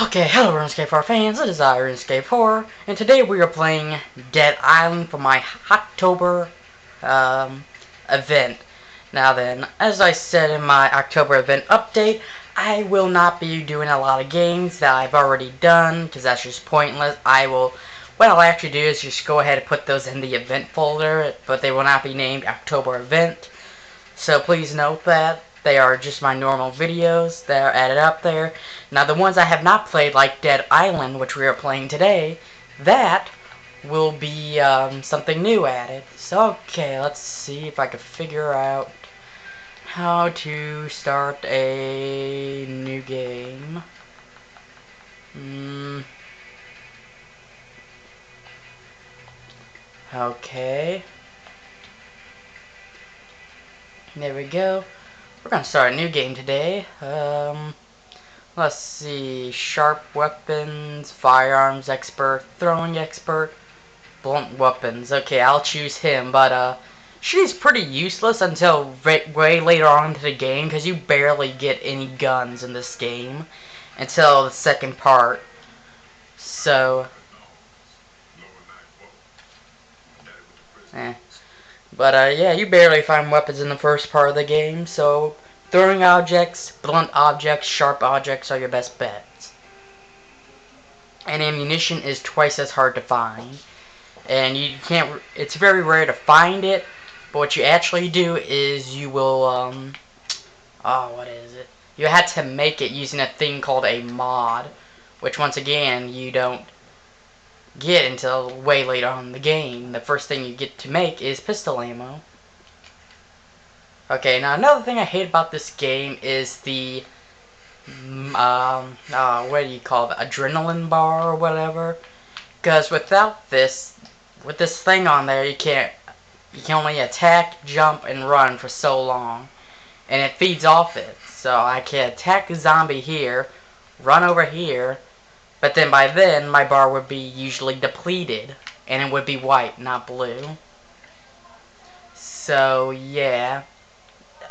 Okay, hello RuneScape 4 fans, it is I, RuneScape 4, and today we are playing Dead Island for my October event. Now then, as I said in my October event update, I will not be doing a lot of games that I've already done, because that's just pointless. What I'll actually do is just go ahead and put those in the event folder, but they will not be named October event. So please note that. They are just my normal videos that are added up there. Now the ones I have not played, like Dead Island, which we are playing today, that will be something new added. So okay, let's see if I can figure out how to start a new game. Okay. There we go. We're gonna start a new game today. Let's see. Sharp weapons, firearms expert, throwing expert, blunt weapons. Okay, I'll choose him, but she's pretty useless until way later on into the game, because you barely get any guns in this game until the second part. So, yeah, you barely find weapons in the first part of the game, so throwing objects, blunt objects, sharp objects are your best bets. And ammunition is twice as hard to find. And you can't, it's very rare to find it, but what you actually do is you will, what is it? You had to make it using a thing called a mod, which once again, you don't get until way later on in the game. The first thing you get to make is pistol ammo. Okay, now another thing I hate about this game is the, what do you call it, adrenaline bar or whatever. Because without this, with this thing on there, you can only attack, jump, and run for so long. And it feeds off it. So I can attack a zombie here, run over here, but then by then my bar would be usually depleted. And it would be white, not blue. So yeah,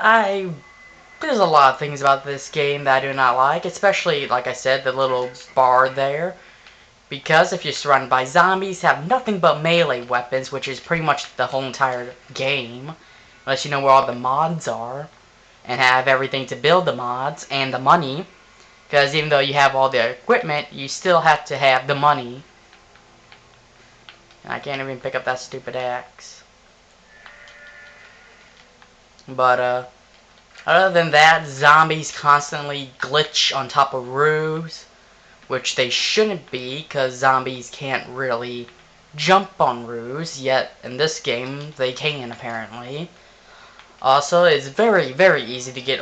there's a lot of things about this game that I do not like, especially, like I said, the little bar there. Because if you're surrounded by zombies, have nothing but melee weapons, which is pretty much the whole entire game, unless you know where all the mods are, and have everything to build the mods, and the money, because even though you have all the equipment, you still have to have the money. And I can't even pick up that stupid axe. But, other than that, zombies constantly glitch on top of roofs, which they shouldn't be, because zombies can't really jump on roofs, yet in this game they can apparently. Also, it's very, very easy to get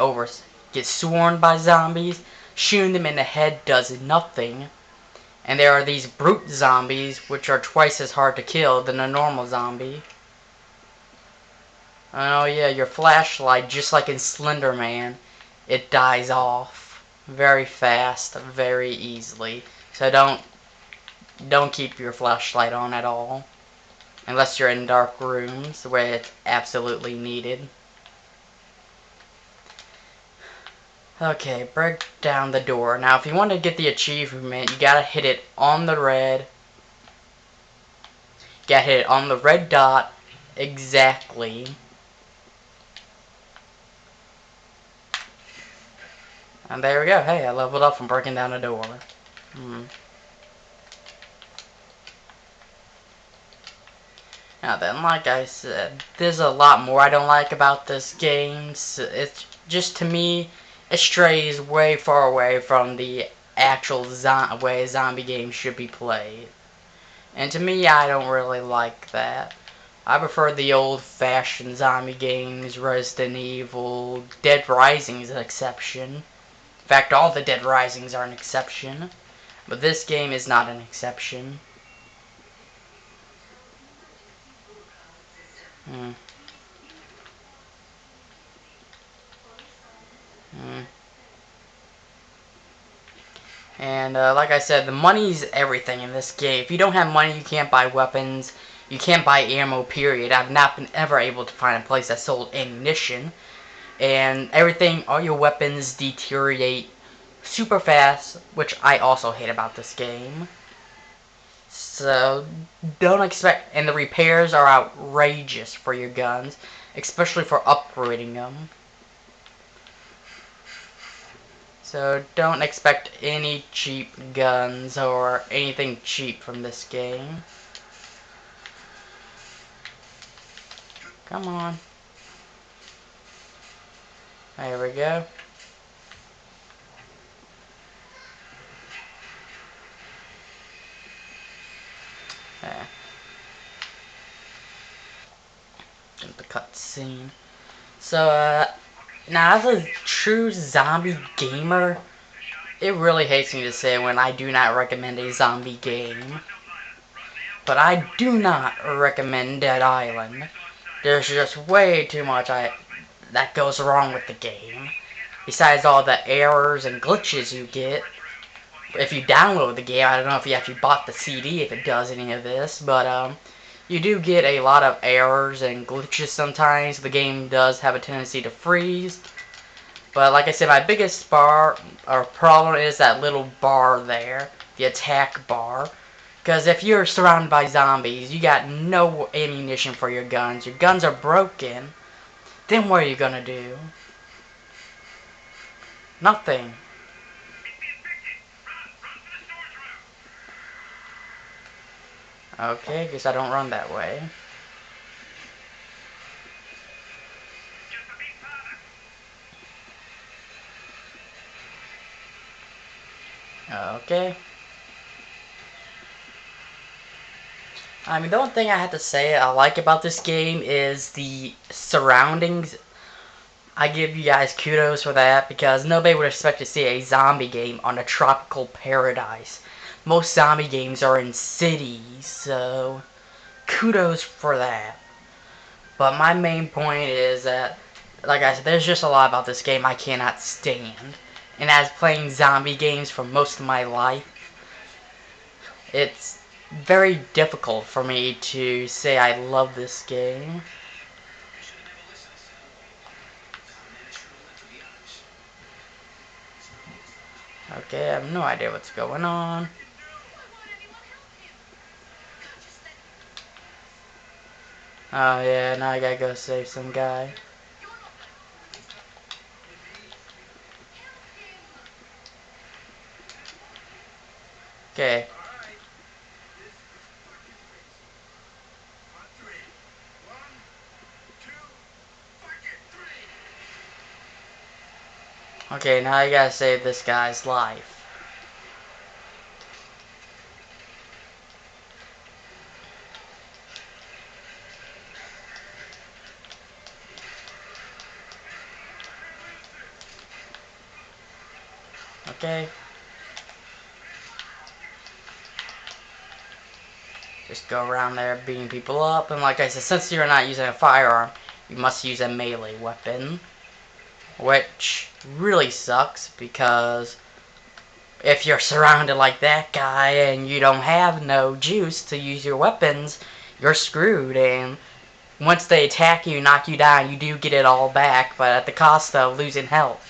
swarmed by zombies. Shooting them in the head does nothing. And there are these brute zombies, which are twice as hard to kill than a normal zombie. Oh yeah, your flashlight, just like in Slender Man, it dies off very fast, very easily. So don't keep your flashlight on at all, unless you're in dark rooms where it's absolutely needed. Okay, break down the door. Now, if you want to get the achievement, you gotta hit it on the red. You gotta hit it on the red dot exactly. And there we go. Hey, I leveled up from breaking down a door. Now then, like I said, there's a lot more I don't like about this game. It's just, to me, it strays way far away from the actual way a zombie game should be played. And to me, I don't really like that. I prefer the old-fashioned zombie games, Resident Evil, Dead Rising is an exception. In fact, all the Dead Risings are an exception. But this game is not an exception. And like I said, the money's everything in this game. If you don't have money, you can't buy weapons. You can't buy ammo, period. I've not been ever able to find a place that sold ammunition. And everything, all your weapons deteriorate super fast, which I also hate about this game. So don't expect, and the repairs are outrageous for your guns, especially for upgrading them. So don't expect any cheap guns or anything cheap from this game. Come on. There we go. There. Get the cutscene. So, now as a true zombie gamer, it really hates me to say when I do not recommend a zombie game. But I do not recommend Dead Island. There's just way too much that goes wrong with the game. Besides all the errors and glitches you get, if you download the game, I don't know if you actually bought the CD if it does any of this, but you do get a lot of errors and glitches sometimes. The game does have a tendency to freeze. But like I said, my biggest problem is that little bar there, the attack bar. Because if you're surrounded by zombies, you got no ammunition for your guns. Your guns are broken. Then what are you gonna do? Nothing. Okay, guess I don't run that way. Okay. I mean, the one thing I have to say I like about this game is the surroundings. I give you guys kudos for that because nobody would expect to see a zombie game on a tropical paradise. Most zombie games are in cities, so kudos for that. But my main point is that, like I said, there's just a lot about this game I cannot stand. And as playing zombie games for most of my life, it's very difficult for me to say I love this game. Okay, I have no idea what's going on. Oh yeah, now I gotta go save some guy. Okay. Okay, now I gotta save this guy's life. Okay. Just go around there beating people up, and like I said, since you're not using a firearm, you must use a melee weapon. Which really sucks because if you're surrounded like that guy and you don't have no juice to use your weapons, you're screwed. And once they attack you, knock you down, you do get it all back, but at the cost of losing health.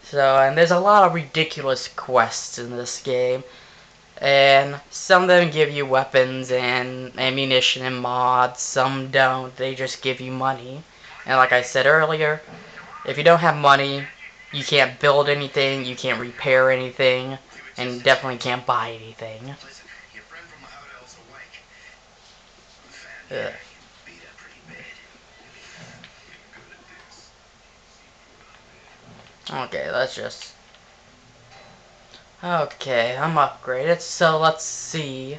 So, and there's a lot of ridiculous quests in this game. And some of them give you weapons and ammunition and mods, some don't, they just give you money. And like I said earlier, if you don't have money, you can't build anything, you can't repair anything, and you definitely can't buy anything. Ugh. Okay, let's just... Okay, I'm upgraded, so let's see.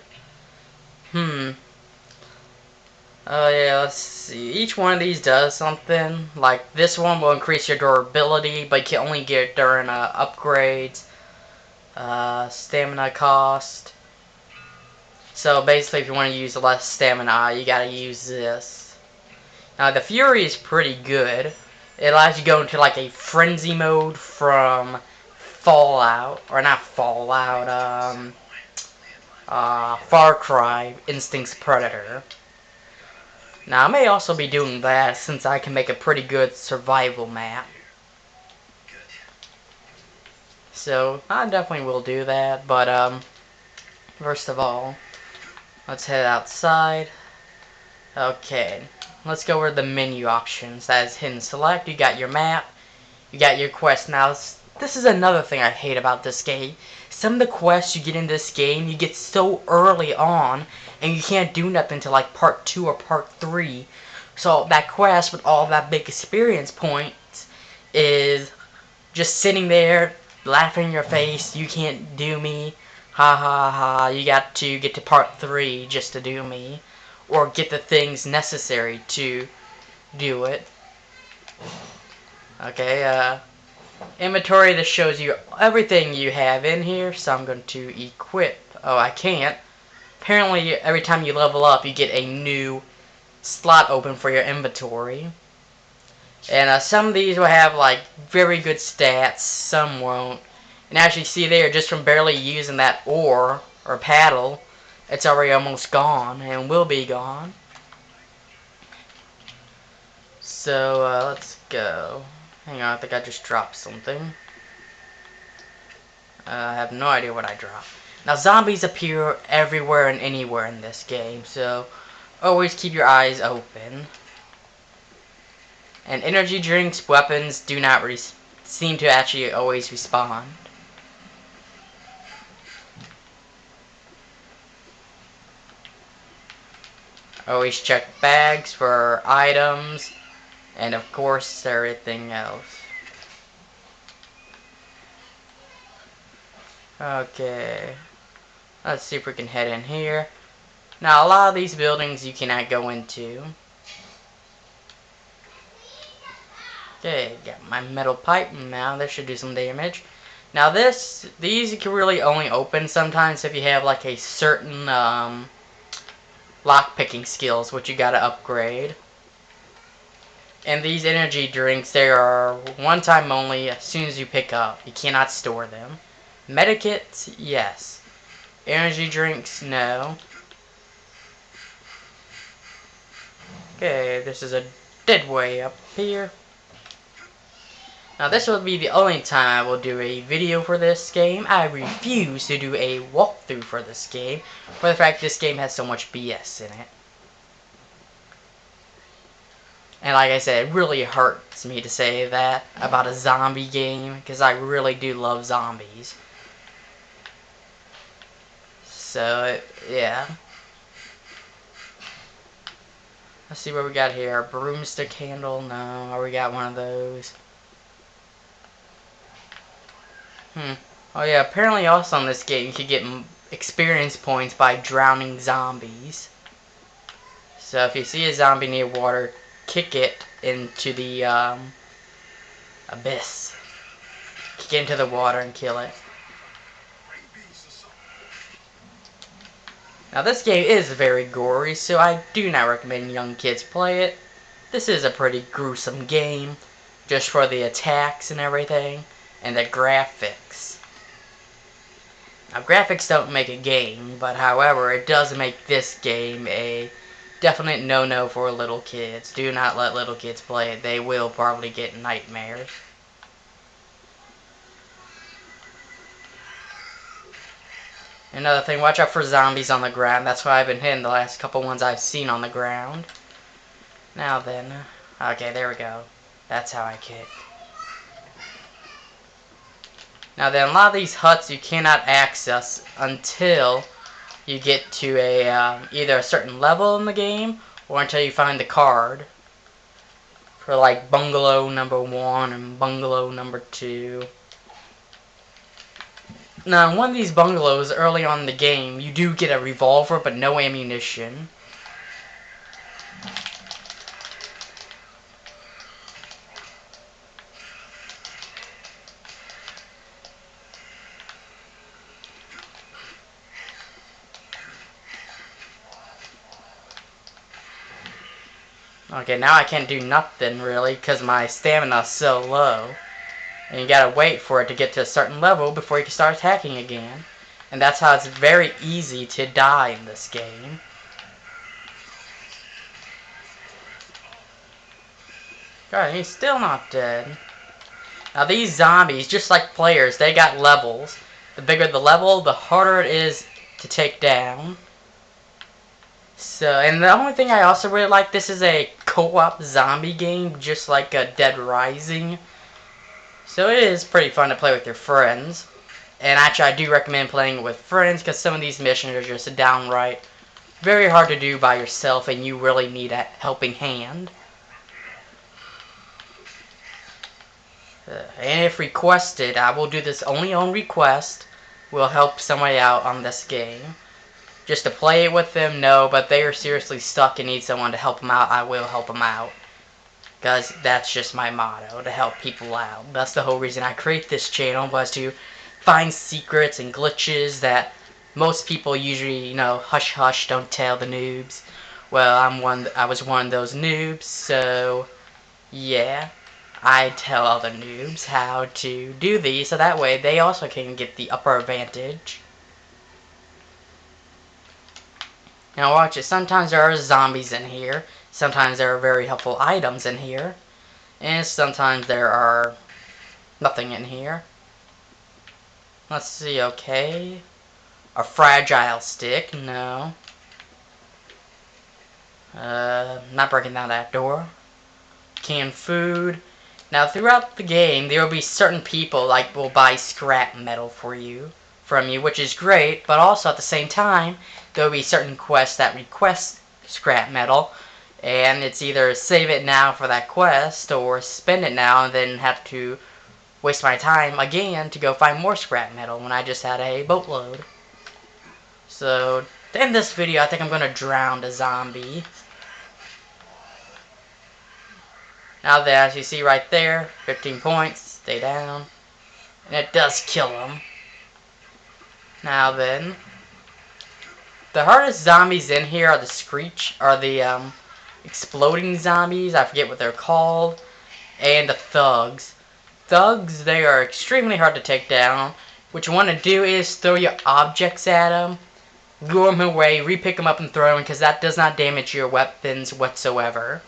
Oh yeah, let's see. Each one of these does something. Like, this one will increase your durability, but you can only get it during upgrades. Stamina cost. So basically, if you want to use less stamina, you gotta use this. Now, the Fury is pretty good. It allows you to go into like a frenzy mode from Fallout, or not Fallout, Far Cry, Instinct's Predator. Now I may also be doing that since I can make a pretty good survival map. So I definitely will do that, but first of all, let's head outside. Okay, let's go over the menu options. That is hidden select. You got your map. You got your quest. Now, this is another thing I hate about this game. Some of the quests you get in this game, you get so early on, and you can't do nothing until like part 2 or part 3. So that quest with all that big experience points is just sitting there, laughing in your face. You can't do me. Ha ha ha. You got to get to part 3 just to do me. Or get the things necessary to do it. Okay, inventory, this shows you everything you have in here, so I'm going to equip. Oh, I can't. Apparently, every time you level up, you get a new slot open for your inventory. And some of these will have, like, very good stats, some won't. And as you see there, just from barely using that oar, or paddle, it's already almost gone, and will be gone. So, let's go. Hang on, I think I just dropped something. I have no idea what I dropped. Now, zombies appear everywhere and anywhere in this game, so always keep your eyes open. And energy drinks, weapons do not seem to actually always respawn. Always check bags for items, and of course everything else. Okay, let's see if we can head in here. Now, a lot of these buildings you cannot go into. Okay, got my metal pipe. Now this should do some damage. Now these you can really only open sometimes if you have like a certain lock-picking skills, which you gotta upgrade. And these energy drinks, they are one time only as soon as you pick up. You cannot store them. Medikits, yes. Energy drinks, no. Okay, this is a dead way up here. Now this will be the only time I will do a video for this game. I refuse to do a walkthrough for this game, for the fact this game has so much BS in it. And like I said, it really hurts me to say that about a zombie game, because I really do love zombies. So, yeah. Let's see what we got here. A broomstick handle? No. Or we got one of those. Oh yeah, apparently also in this game you could get experience points by drowning zombies. So if you see a zombie near water, kick it into the abyss. Kick it into the water and kill it. Now this game is very gory, so I do not recommend young kids play it. This is a pretty gruesome game, just for the attacks and everything, and the graphics. Now graphics don't make a game, but however, it does make this game a definite no-no for little kids. Do not let little kids play it. They will probably get nightmares. Another thing, watch out for zombies on the ground. That's why I've been hitting the last couple ones I've seen on the ground. Now then. Okay, there we go. That's how I kick. Now then, a lot of these huts you cannot access until you get to a either a certain level in the game, or until you find the card. For like bungalow number 1 and bungalow number 2. Now, in one of these bungalows early on in the game, you do get a revolver, but no ammunition. Okay, now I can't do nothing, really, because my stamina's so low. And you gotta wait for it to get to a certain level before you can start attacking again. And that's how it's very easy to die in this game. God, he's still not dead. Now these zombies, just like players, they got levels. The bigger the level, the harder it is to take down. So, and the only thing I also really like, this is a co-op zombie game, just like Dead Rising. So it is pretty fun to play with your friends. And actually, I do recommend playing it with friends, because some of these missions are just downright very hard to do by yourself, and you really need a helping hand. And if requested, I will do this only on request. We'll help somebody out on this game. Just to play it with them, no, but they are seriously stuck and need someone to help them out, I will help them out. Because that's just my motto, to help people out. That's the whole reason I create this channel, was to find secrets and glitches that most people usually, you know, hush hush, don't tell the noobs. Well, I was one of those noobs, so yeah. I tell other noobs how to do these, so that way they also can get the upper advantage. Now watch it, sometimes there are zombies in here, sometimes there are very helpful items in here, and sometimes there are nothing in here. Let's see, okay. A fragile stick, no. Not breaking down that door. Canned food. Now throughout the game, there will be certain people like will buy scrap metal from you, which is great, but also at the same time, there will be certain quests that request scrap metal, and it's either save it now for that quest, or spend it now and then have to waste my time again to go find more scrap metal when I just had a boatload. So, to end this video, I think I'm going to drown a zombie. Now that, as you see right there, 15 points, stay down. And it does kill him. Now then, the hardest zombies in here are the exploding zombies, I forget what they're called, and the thugs. Thugs, they are extremely hard to take down. What you want to do is throw your objects at them, lure them away, re-pick them up and throw them, because that does not damage your weapons whatsoever.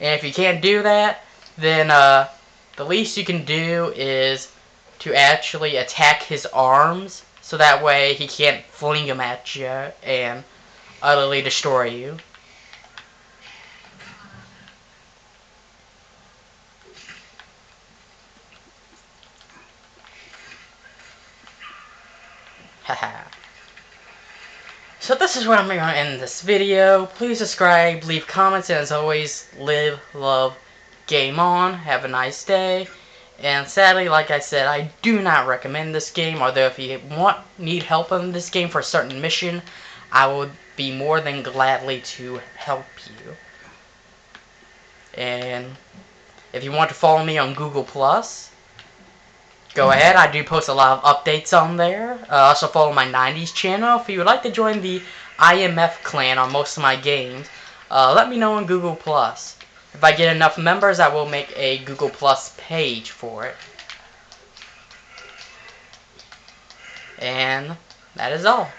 And if you can't do that, then the least you can do is to actually attack his arms, so that way he can't fling them at you and utterly destroy you. Haha. So this is where I'm going to end this video. Please subscribe, leave comments, and as always, live, love, game on. Have a nice day. And sadly, like I said, I do not recommend this game, although if you need help in this game for a certain mission, I would be more than gladly to help you. And if you want to follow me on Google+, go ahead. I do post a lot of updates on there. Also follow my 90s channel. If you would like to join the IMF clan on most of my games, let me know on Google+. If I get enough members, I will make a Google Plus page for it. And that is all.